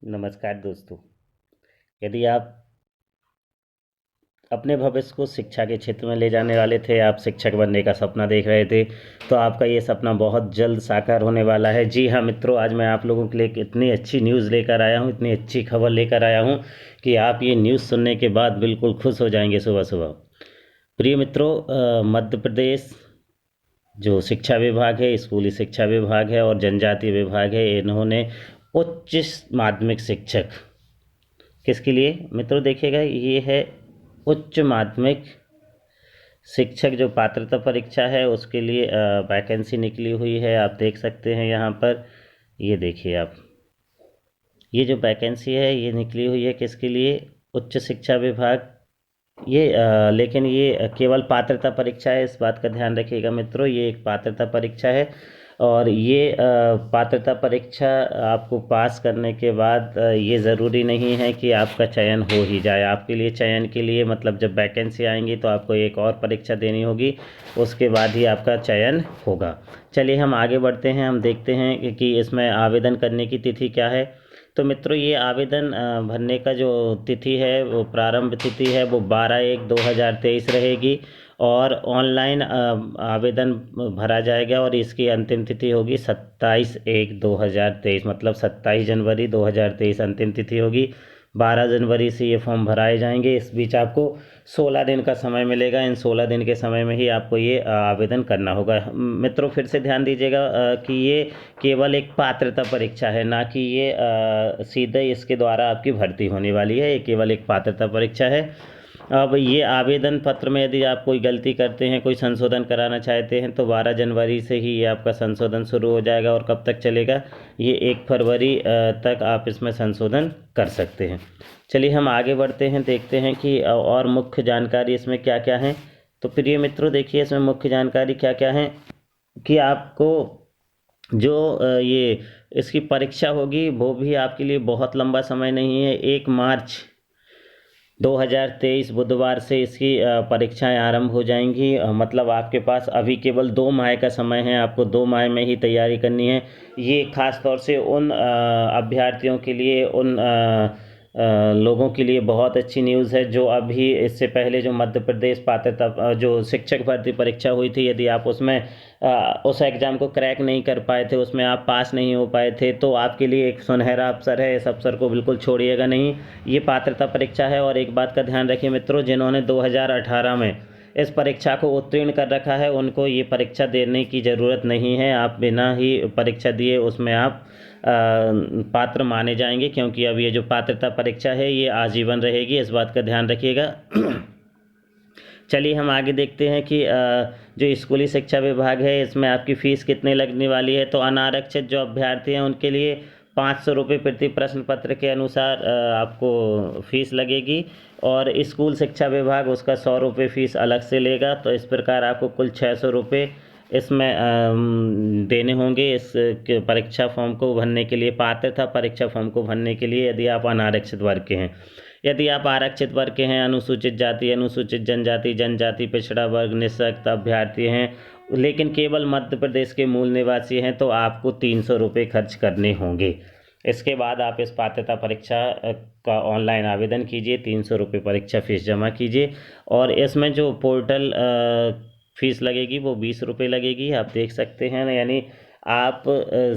नमस्कार दोस्तों। यदि आप अपने भविष्य को शिक्षा के क्षेत्र में ले जाने वाले थे, आप शिक्षक बनने का सपना देख रहे थे, तो आपका ये सपना बहुत जल्द साकार होने वाला है। जी हाँ मित्रों, आज मैं आप लोगों के लिए एक इतनी अच्छी न्यूज़ लेकर आया हूँ, इतनी अच्छी खबर लेकर आया हूँ कि आप ये न्यूज़ सुनने के बाद बिल्कुल खुश हो जाएंगे सुबह सुबह। प्रिय मित्रों, मध्य प्रदेश जो शिक्षा विभाग है, स्कूली शिक्षा विभाग है और जनजातीय विभाग है, इन्होंने उच्च माध्यमिक शिक्षक किसके लिए मित्रों देखिएगा, ये है उच्च माध्यमिक शिक्षक जो पात्रता परीक्षा है उसके लिए वैकेंसी निकली हुई है। आप देख सकते हैं यहाँ पर, ये देखिए आप, ये जो वैकेंसी है ये निकली हुई है किसके लिए, उच्च शिक्षा विभाग। ये लेकिन ये केवल पात्रता परीक्षा है, इस बात का ध्यान रखिएगा मित्रों, ये एक पात्रता परीक्षा है। और ये पात्रता परीक्षा आपको पास करने के बाद ये ज़रूरी नहीं है कि आपका चयन हो ही जाए। आपके लिए चयन के लिए मतलब जब वैकेंसी आएंगी तो आपको एक और परीक्षा देनी होगी, उसके बाद ही आपका चयन होगा। चलिए हम आगे बढ़ते हैं, हम देखते हैं कि इसमें आवेदन करने की तिथि क्या है। तो मित्रों ये आवेदन भरने का जो तिथि है, वो प्रारंभ तिथि है वो 12/1/2023 रहेगी और ऑनलाइन आवेदन भरा जाएगा और इसकी अंतिम तिथि होगी 27/1/2023, मतलब 27 जनवरी 2023 अंतिम तिथि होगी। 12 जनवरी से ये फॉर्म भराए जाएंगे। इस बीच आपको 16 दिन का समय मिलेगा। इन 16 दिन के समय में ही आपको ये आवेदन करना होगा। मित्रों फिर से ध्यान दीजिएगा कि ये केवल एक पात्रता परीक्षा है, ना कि ये सीधे इसके द्वारा आपकी भर्ती होने वाली है। ये केवल एक पात्रता परीक्षा है। अब ये आवेदन पत्र में यदि आप कोई गलती करते हैं, कोई संशोधन कराना चाहते हैं, तो 12 जनवरी से ही ये आपका संशोधन शुरू हो जाएगा और कब तक चलेगा, ये 1 फरवरी तक आप इसमें संशोधन कर सकते हैं। चलिए हम आगे बढ़ते हैं, देखते हैं कि और मुख्य जानकारी इसमें क्या क्या है। तो प्रिय मित्रों देखिए इसमें मुख्य जानकारी क्या क्या है कि आपको जो ये इसकी परीक्षा होगी वो भी आपके लिए बहुत लंबा समय नहीं है। 1 मार्च 2023 बुधवार से इसकी परीक्षाएं आरंभ हो जाएंगी। मतलब आपके पास अभी केवल 2 माह का समय है, आपको 2 माह में ही तैयारी करनी है। ये खास तौर से उन अभ्यर्थियों के लिए, उन लोगों के लिए बहुत अच्छी न्यूज़ है जो अभी इससे पहले जो मध्य प्रदेश पात्रता जो शिक्षक भर्ती परीक्षा हुई थी, यदि आप उसमें उस एग्ज़ाम को क्रैक नहीं कर पाए थे, उसमें आप पास नहीं हो पाए थे, तो आपके लिए एक सुनहरा अवसर है। इस अवसर को बिल्कुल छोड़िएगा नहीं। ये पात्रता परीक्षा है और एक बात का ध्यान रखिए मित्रों, जिन्होंने 2018 में इस परीक्षा को उत्तीर्ण कर रखा है उनको ये परीक्षा देने की ज़रूरत नहीं है। आप बिना ही परीक्षा दिए उसमें आप पात्र माने जाएंगे, क्योंकि अब ये जो पात्रता परीक्षा है ये आजीवन रहेगी, इस बात का ध्यान रखिएगा। चलिए हम आगे देखते हैं कि जो स्कूली शिक्षा विभाग है इसमें आपकी फ़ीस कितने लगने वाली है। तो अनारक्षित जो अभ्यर्थी हैं उनके लिए 500 रुपये प्रति प्रश्न पत्र के अनुसार आपको फ़ीस लगेगी और स्कूल शिक्षा विभाग उसका 100 रुपये फ़ीस अलग से लेगा। तो इस प्रकार आपको कुल 600 रुपये इसमें देने होंगे इस परीक्षा फॉर्म को भरने के लिए, पात्रता परीक्षा फॉर्म को भरने के लिए, यदि आप अनारक्षित वर्ग के हैं। यदि आप आरक्षित वर्ग के हैं, अनुसूचित जाति, अनुसूचित जनजाति, जनजाति, पिछड़ा वर्ग, निःशक्त अभ्यर्थी हैं, लेकिन केवल मध्य प्रदेश के मूल निवासी हैं, तो आपको 300 रुपये खर्च करने होंगे। इसके बाद आप इस पात्रता परीक्षा का ऑनलाइन आवेदन कीजिए, 300 रुपये परीक्षा फ़ीस जमा कीजिए और इसमें जो पोर्टल फ़ीस लगेगी वो 20 रुपये लगेगी। आप देख सकते हैं, यानी आप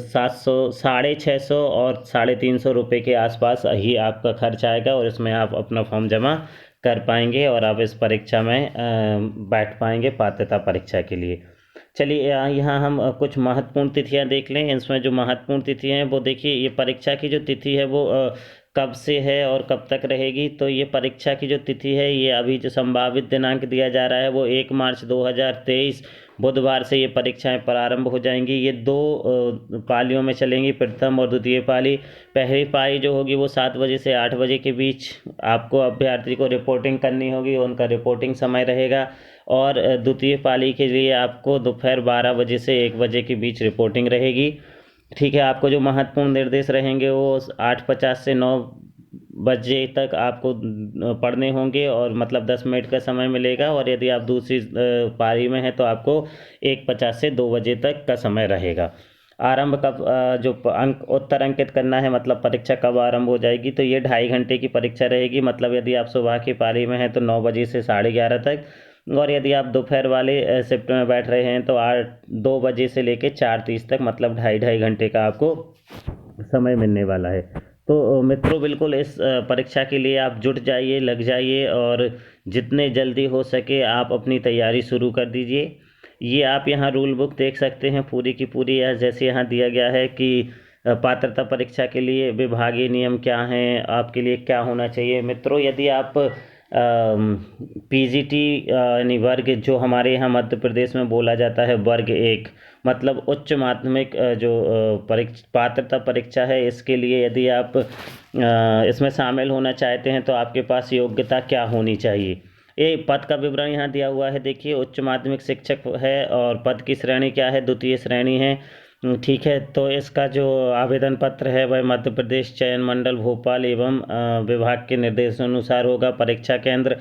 700, 650 और 350 रुपये के आसपास ही आपका खर्च आएगा और इसमें आप अपना फॉर्म जमा कर पाएंगे और आप इस परीक्षा में बैठ पाएंगे पात्रता परीक्षा के लिए। चलिए यहाँ हम कुछ महत्वपूर्ण तिथियाँ देख लें। इसमें जो महत्वपूर्ण तिथि हैं वो देखिए, ये परीक्षा की जो तिथि है वो कब से है और कब तक रहेगी। तो ये परीक्षा की जो तिथि है, ये अभी जो संभावित दिनांक दिया जा रहा है वो 1 मार्च 2023 बुधवार से ये परीक्षाएं प्रारंभ हो जाएंगी। ये 2 पालियों में चलेंगी, प्रथम और द्वितीय पाली। पहली पाली जो होगी वो 7 बजे से 8 बजे के बीच आपको अभ्यर्थी को रिपोर्टिंग करनी होगी, उनका रिपोर्टिंग समय रहेगा। और द्वितीय पाली के लिए आपको दोपहर 12 बजे से 1 बजे के बीच रिपोर्टिंग रहेगी। ठीक है, आपको जो महत्वपूर्ण निर्देश रहेंगे वो 8:50 से 9 बजे तक आपको पढ़ने होंगे और मतलब 10 मिनट का समय मिलेगा। और यदि आप दूसरी पारी में हैं तो आपको 1:50 से 2 बजे तक का समय रहेगा। आरंभ कब जो अंक उत्तर अंकित करना है, मतलब परीक्षा कब आरंभ हो जाएगी, तो ये 2.5 घंटे की परीक्षा रहेगी। मतलब यदि आप सुबह की पारी में हैं तो 9 बजे से 11:30 तक, और यदि आप दोपहर वाले शिफ्ट में बैठ रहे हैं तो 2 बजे से लेकर 4:30 तक, मतलब 2.5 घंटे का आपको समय मिलने वाला है। तो मित्रों, बिल्कुल इस परीक्षा के लिए आप जुट जाइए, लग जाइए, और जितने जल्दी हो सके आप अपनी तैयारी शुरू कर दीजिए। ये आप यहाँ रूल बुक देख सकते हैं पूरी की पूरी, जैसे यहाँ दिया गया है कि पात्रता परीक्षा के लिए विभागीय नियम क्या हैं, आपके लिए क्या होना चाहिए। मित्रों, यदि आप पीजीटी यानी वर्ग, जो हमारे यहाँ मध्य प्रदेश में बोला जाता है वर्ग 1, मतलब उच्च माध्यमिक जो पात्रता परीक्षा है, इसके लिए यदि आप इसमें शामिल होना चाहते हैं तो आपके पास योग्यता क्या होनी चाहिए। ये पद का विवरण यहाँ दिया हुआ है, देखिए। उच्च माध्यमिक शिक्षक है और पद की श्रेणी क्या है, द्वितीय श्रेणी है। ठीक है, तो इसका जो आवेदन पत्र है वह मध्य प्रदेश चयन मंडल भोपाल एवं विभाग के निर्देशानुसार होगा। परीक्षा केंद्र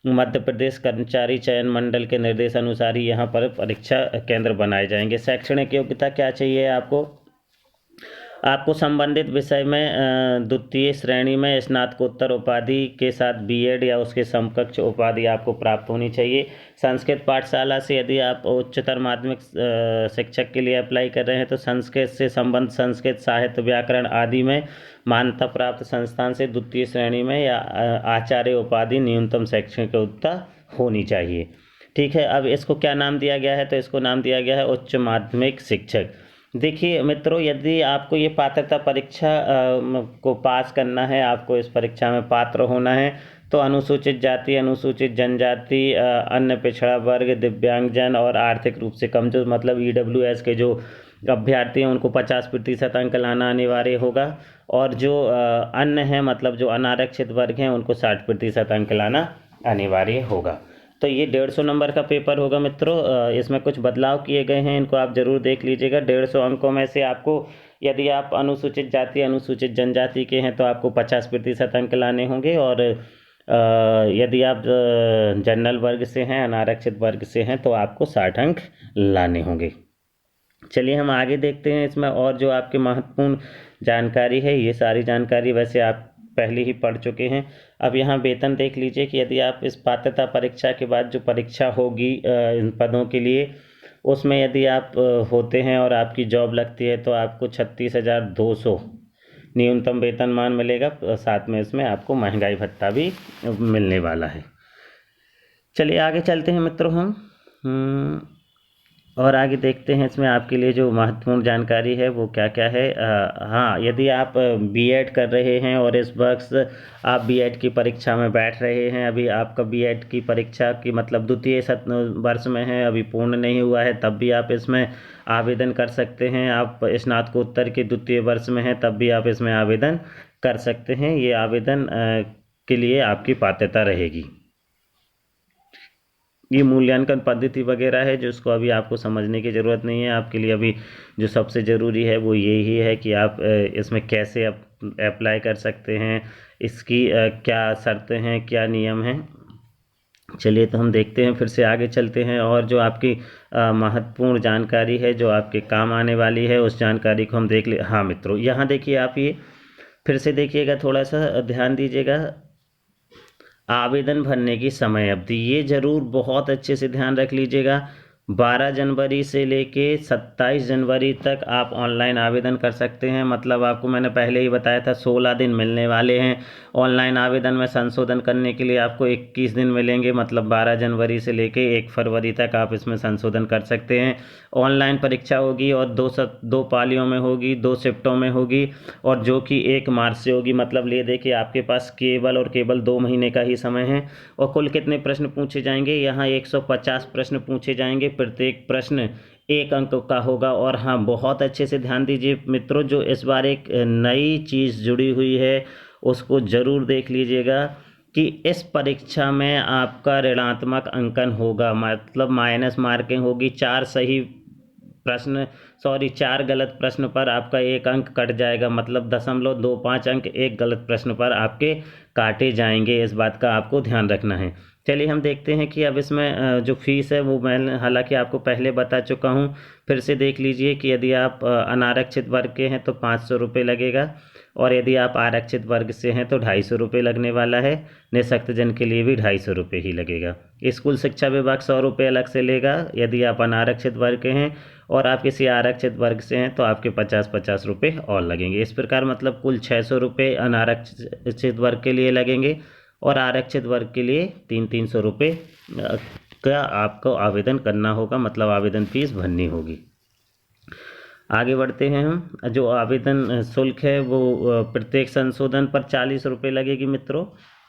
मध्य प्रदेश कर्मचारी चयन मंडल के निर्देशानुसार ही यहाँ पर परीक्षा केंद्र बनाए जाएंगे। शैक्षणिक योग्यता क्या चाहिए आपको संबंधित विषय में द्वितीय श्रेणी में स्नातकोत्तर उपाधि के साथ बीएड या उसके समकक्ष उपाधि आपको प्राप्त होनी चाहिए। संस्कृत पाठशाला से यदि आप उच्चतर माध्यमिक शिक्षक के लिए अप्लाई कर रहे हैं तो संस्कृत से संबंध, संस्कृत साहित्य व्याकरण आदि में मान्यता प्राप्त संस्थान से द्वितीय श्रेणी में या आचार्य उपाधि न्यूनतम शैक्षणिक योग्यता होनी चाहिए। ठीक है, अब इसको क्या नाम दिया गया है, तो इसको नाम दिया गया है उच्च माध्यमिक शिक्षक। देखिए मित्रों, यदि आपको ये पात्रता परीक्षा को पास करना है, आपको इस परीक्षा में पात्र होना है, तो अनुसूचित जाति, अनुसूचित जनजाति, अन्य पिछड़ा वर्ग, दिव्यांगजन और आर्थिक रूप से कमजोर, मतलब ईडब्ल्यूएस के जो अभ्यर्थी हैं उनको 50% अंक लाना अनिवार्य होगा, और जो अन्य हैं, मतलब जो अनारक्षित वर्ग हैं, उनको 60% अंक लाना अनिवार्य होगा। तो ये 150 नंबर का पेपर होगा मित्रों। इसमें कुछ बदलाव किए गए हैं, इनको आप ज़रूर देख लीजिएगा। 150 अंकों में से आपको, यदि आप अनुसूचित जाति, अनुसूचित जनजाति के हैं तो आपको 50% अंक लाने होंगे, और यदि आप जनरल वर्ग से हैं, अनारक्षित वर्ग से हैं, तो आपको 60 अंक लाने होंगे। चलिए हम आगे देखते हैं इसमें और जो आपकी महत्वपूर्ण जानकारी है। ये सारी जानकारी वैसे आप पहले ही पढ़ चुके हैं। अब यहाँ वेतन देख लीजिए कि यदि आप इस पात्रता परीक्षा के बाद जो परीक्षा होगी इन पदों के लिए, उसमें यदि आप होते हैं और आपकी जॉब लगती है तो आपको 36,200 न्यूनतम वेतनमान मिलेगा। साथ में इसमें आपको महंगाई भत्ता भी मिलने वाला है। चलिए आगे चलते हैं मित्रों हम और आगे देखते हैं इसमें आपके लिए जो महत्वपूर्ण जानकारी है वो क्या क्या है। हाँ, यदि आप बीएड कर रहे हैं और इस वक्त आप बीएड की परीक्षा में बैठ रहे हैं, अभी आपका बीएड की परीक्षा की मतलब द्वितीय वर्ष में है, अभी पूर्ण नहीं हुआ है, तब भी आप इसमें आवेदन कर सकते हैं। आप स्नातकोत्तर के द्वितीय वर्ष में हैं तब भी आप इसमें आवेदन कर सकते हैं। ये आवेदन के लिए आपकी पात्रता रहेगी। ये मूल्यांकन पद्धति वगैरह है जो इसको अभी आपको समझने की ज़रूरत नहीं है। आपके लिए अभी जो सबसे ज़रूरी है वो यही है कि आप इसमें कैसे अप्लाई कर सकते हैं, इसकी क्या शर्तें हैं, क्या नियम हैं। चलिए तो हम देखते हैं, फिर से आगे चलते हैं और जो आपकी महत्वपूर्ण जानकारी है जो आपके काम आने वाली है उस जानकारी को हम देख ले। हाँ मित्रों, यहाँ देखिए, आप ये फिर से देखिएगा, थोड़ा सा ध्यान दीजिएगा। आवेदन भरने की समय अवधि, ये ज़रूर बहुत अच्छे से ध्यान रख लीजिएगा। 12 जनवरी से लेके 27 जनवरी तक आप ऑनलाइन आवेदन कर सकते हैं। मतलब आपको मैंने पहले ही बताया था 16 दिन मिलने वाले हैं। ऑनलाइन आवेदन में संशोधन करने के लिए आपको 21 दिन मिलेंगे, मतलब 12 जनवरी से लेके 1 फरवरी तक आप इसमें संशोधन कर सकते हैं। ऑनलाइन परीक्षा होगी और दो पालियों में होगी, 2 शिफ्टों में होगी, और जो कि 1 मार्च से होगी। मतलब ले देखिए, आपके पास केवल और केवल 2 महीने का ही समय है। और कुल कितने प्रश्न पूछे जाएंगे? यहाँ 150 प्रश्न पूछे जाएंगे, प्रत्येक प्रश्न 1 अंक का होगा। और हाँ, बहुत अच्छे से ध्यान दीजिए मित्रों, जो इस बार एक नई चीज़ जुड़ी हुई है उसको ज़रूर देख लीजिएगा कि इस परीक्षा में आपका ऋणात्मक अंकन होगा, मतलब माइनस मार्किंग होगी। 4 गलत प्रश्न पर आपका 1 अंक कट जाएगा, मतलब 0.25 अंक एक गलत प्रश्न पर आपके काटे जाएंगे। इस बात का आपको ध्यान रखना है। चलिए हम देखते हैं कि अब इसमें जो फ़ीस है वो मैं हालांकि आपको पहले बता चुका हूँ, फिर से देख लीजिए कि यदि आप अनारक्षित वर्ग के हैं तो 500 रुपये लगेगा, और यदि आप आरक्षित वर्ग से हैं तो 250 रुपये लगने वाला है। निःशक्तजन के लिए भी 250 रुपये ही लगेगा। स्कूल शिक्षा विभाग 100 रुपये अलग से लेगा यदि आप अनारक्षित वर्ग के हैं, और आप किसी आरक्षित वर्ग से हैं तो आपके 50-50 रुपये और लगेंगे। इस प्रकार मतलब कुल 600 रुपये अनारक्षित वर्ग के लिए लगेंगे, और आरक्षित वर्ग के लिए 300 रुपये का आपको आवेदन करना होगा, मतलब आवेदन फीस भरनी होगी। आगे बढ़ते हैं हम। जो आवेदन शुल्क है वो प्रत्येक संशोधन पर 40 रुपये लगेगी मित्रों,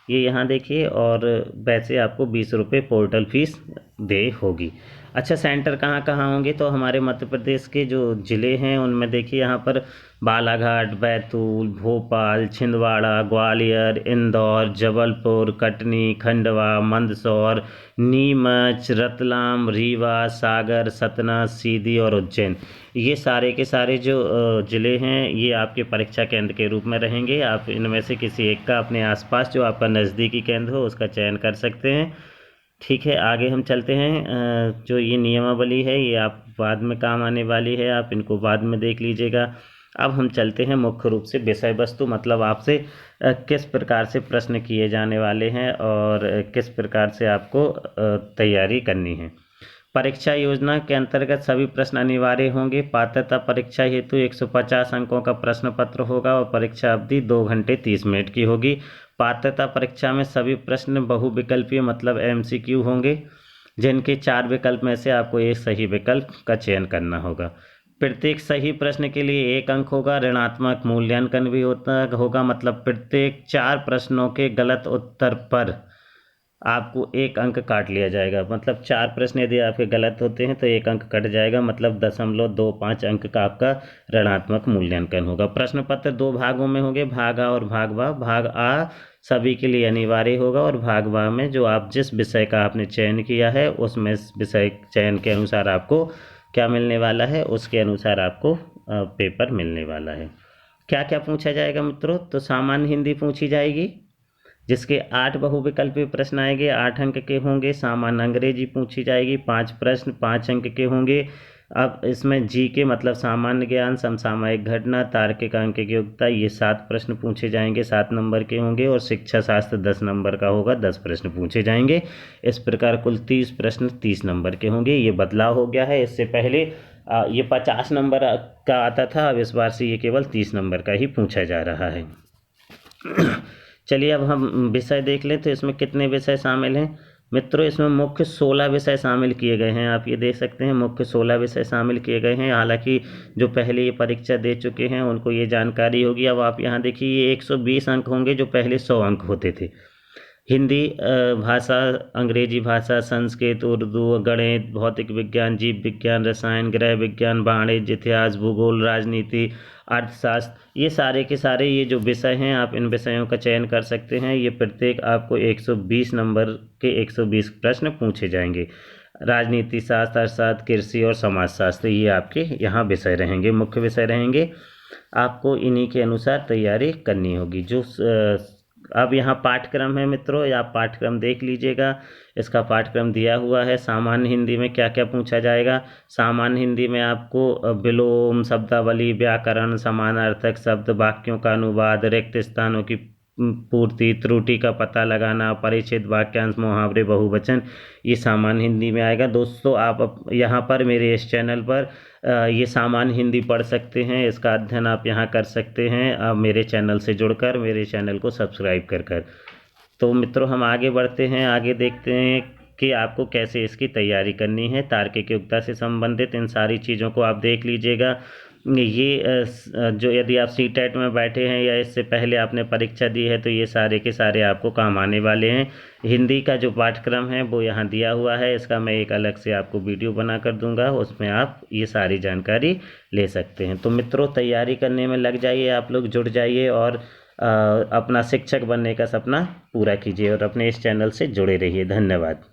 ये यहाँ देखिए, और वैसे आपको 20 रुपये पोर्टल फीस दे होगी। अच्छा, सेंटर कहाँ कहाँ होंगे, तो हमारे मध्य प्रदेश के जो ज़िले हैं उनमें देखिए यहाँ पर बालाघाट, बैतूल, भोपाल, छिंदवाड़ा, ग्वालियर, इंदौर, जबलपुर, कटनी, खंडवा, मंदसौर, नीमच, रतलाम, रीवा, सागर, सतना, सीधी और उज्जैन, ये सारे के सारे जो ज़िले हैं ये आपके परीक्षा केंद्र के रूप में रहेंगे। आप इनमें से किसी एक का अपने आसपास जो आपका नज़दीकी केंद्र हो उसका चयन कर सकते हैं। ठीक है, आगे हम चलते हैं। जो ये नियमावली है ये आप बाद में काम आने वाली है, आप इनको बाद में देख लीजिएगा। अब हम चलते हैं मुख्य रूप से विषय वस्तु, मतलब आपसे किस प्रकार से प्रश्न किए जाने वाले हैं और किस प्रकार से आपको तैयारी करनी है। परीक्षा योजना के अंतर्गत सभी प्रश्न अनिवार्य होंगे। पात्रता परीक्षा हेतु 150 अंकों का प्रश्न पत्र होगा और परीक्षा अवधि 2 घंटे 30 मिनट की होगी। पात्रता परीक्षा में सभी प्रश्न बहुविकल्पीय मतलब MCQ होंगे, जिनके 4 विकल्प में से आपको एक सही विकल्प का चयन करना होगा। प्रत्येक सही प्रश्न के लिए 1 अंक होगा। ऋणात्मक मूल्यांकन भी होगा, मतलब प्रत्येक 4 प्रश्नों के गलत उत्तर पर आपको 1 अंक काट लिया जाएगा। मतलब 4 प्रश्न यदि आपके गलत होते हैं तो 1 अंक कट जाएगा, मतलब 0.25 अंक का आपका ऋणात्मक मूल्यांकन होगा। प्रश्न पत्र 2 भागों में होंगे, भाग आ और भाग ब। भाग आ सभी के लिए अनिवार्य होगा, और भाग ब में जो आप जिस विषय का आपने चयन किया है उसमें विषय चयन के अनुसार आपको क्या मिलने वाला है, उसके अनुसार आपको पेपर मिलने वाला है। क्या क्या पूछा जाएगा मित्रों, तो सामान्य हिंदी पूछी जाएगी जिसके 8 बहुविकल्पीय प्रश्न आएंगे, 8 अंक के होंगे। सामान्य अंग्रेजी पूछी जाएगी, 5 प्रश्न 5 अंक के होंगे। अब इसमें GK मतलब सामान्य ज्ञान, समसामयिक घटना, तार्किक अंक की योग्यता, ये 7 प्रश्न पूछे जाएंगे, 7 नंबर के होंगे। और शिक्षा शास्त्र 10 नंबर का होगा, 10 प्रश्न पूछे जाएंगे। इस प्रकार कुल 30 प्रश्न 30 नंबर के होंगे। ये बदलाव हो गया है, इससे पहले ये 50 नंबर का आता था, अब इस बार से ये केवल 30 नंबर का ही पूछा जा रहा है। चलिए अब हम विषय देख लें, तो इसमें कितने विषय शामिल हैं मित्रों। इसमें मुख्य 16 विषय शामिल किए गए हैं, आप ये देख सकते हैं मुख्य 16 विषय शामिल किए गए हैं। हालांकि जो पहले ये परीक्षा दे चुके हैं उनको ये जानकारी होगी। अब आप यहाँ देखिए ये 120 अंक होंगे, जो पहले 100 अंक होते थे। हिंदी भाषा, अंग्रेजी भाषा, संस्कृत, उर्दू, गणित, भौतिक विज्ञान, जीव विज्ञान, रसायन, गृह विज्ञान, वाणिज्य, इतिहास, भूगोल, राजनीति, अर्थशास्त्र, ये सारे के सारे ये जो विषय हैं आप इन विषयों का चयन कर सकते हैं। ये प्रत्येक आपको 120 नंबर के 120 प्रश्न पूछे जाएंगे। राजनीति शास्त्र, अर्थशास्त्र, कृषि और समाजशास्त्र, ये आपके यहाँ विषय रहेंगे, मुख्य विषय रहेंगे। आपको इन्हीं के अनुसार तैयारी करनी होगी। जो अब यहाँ पाठ्यक्रम है मित्रों, या आप पाठ्यक्रम देख लीजिएगा। इसका पाठ्यक्रम दिया हुआ है। सामान्य हिंदी में क्या क्या पूछा जाएगा। सामान्य हिंदी में आपको विलोम, शब्दावली, व्याकरण, समानार्थक शब्द, वाक्यों का अनुवाद, रिक्त स्थानों की पूर्ति, त्रुटि का पता लगाना, परिच्छेद, वाक्यांश, मुहावरे, बहुवचन, ये सामान्य हिंदी में आएगा। दोस्तों आप यहाँ पर मेरे इस चैनल पर ये सामान्य हिंदी पढ़ सकते हैं, इसका अध्ययन आप यहाँ कर सकते हैं मेरे चैनल से जुड़कर, मेरे चैनल को सब्सक्राइब कर। तो मित्रों हम आगे बढ़ते हैं, आगे देखते हैं कि आपको कैसे इसकी तैयारी करनी है। तार्किक योग्यता से संबंधित इन सारी चीज़ों को आप देख लीजिएगा। ये जो यदि आप CTET में बैठे हैं या इससे पहले आपने परीक्षा दी है तो ये सारे के सारे आपको काम आने वाले हैं। हिंदी का जो पाठ्यक्रम है वो यहाँ दिया हुआ है, इसका मैं एक अलग से आपको वीडियो बना कर दूंगा, उसमें आप ये सारी जानकारी ले सकते हैं। तो मित्रों तैयारी करने में लग जाइए, आप लोग जुड़ जाइए और अपना शिक्षक बनने का सपना पूरा कीजिए और अपने इस चैनल से जुड़े रहिए। धन्यवाद।